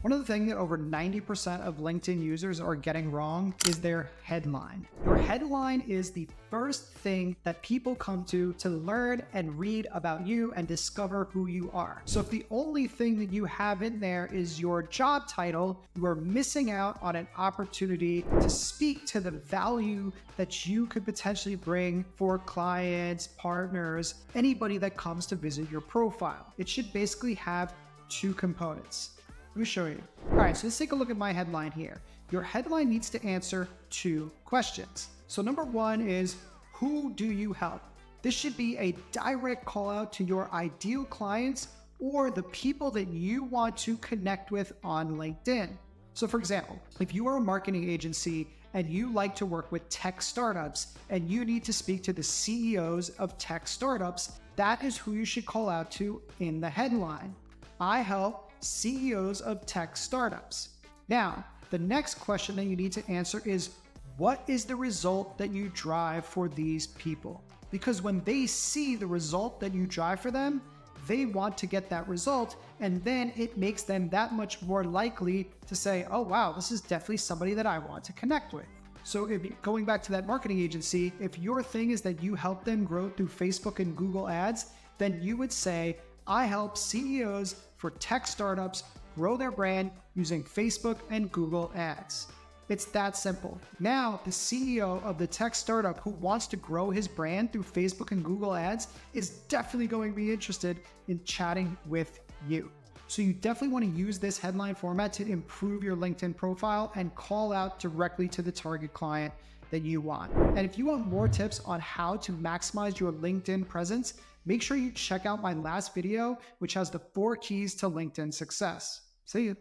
One of the things that over 90% of LinkedIn users are getting wrong is their headline. Your headline is the first thing that people come to learn and read about you and discover who you are. So if the only thing that you have in there is your job title, you are missing out on an opportunity to speak to the value that you could potentially bring for clients, partners, anybody that comes to visit your profile. It should basically have two components. Let me show you. All right, so let's take a look at my headline here. Your headline needs to answer two questions. So number one is, who do you help? This should be a direct call out to your ideal clients or the people that you want to connect with on LinkedIn. So for example, if you are a marketing agency and you like to work with tech startups and you need to speak to the CEOs of tech startups, that is who you should call out to in the headline. I help CEOs of tech startups. Now, the next question that you need to answer is, what is the result that you drive for these people? Because when they see the result that you drive for them, they want to get that result, and then it makes them that much more likely to say, oh wow, this is definitely somebody that I want to connect with. So going back to that marketing agency, if your thing is that you help them grow through Facebook and Google ads, then you would say, I help CEOs for tech startups grow their brand using Facebook and Google ads. It's that simple. Now, the CEO of the tech startup who wants to grow his brand through Facebook and Google ads is definitely going to be interested in chatting with you. So you definitely want to use this headline format to improve your LinkedIn profile and call out directly to the target client that you want. And if you want more tips on how to maximize your LinkedIn presence, make sure you check out my last video, which has the 4 keys to LinkedIn success. See you.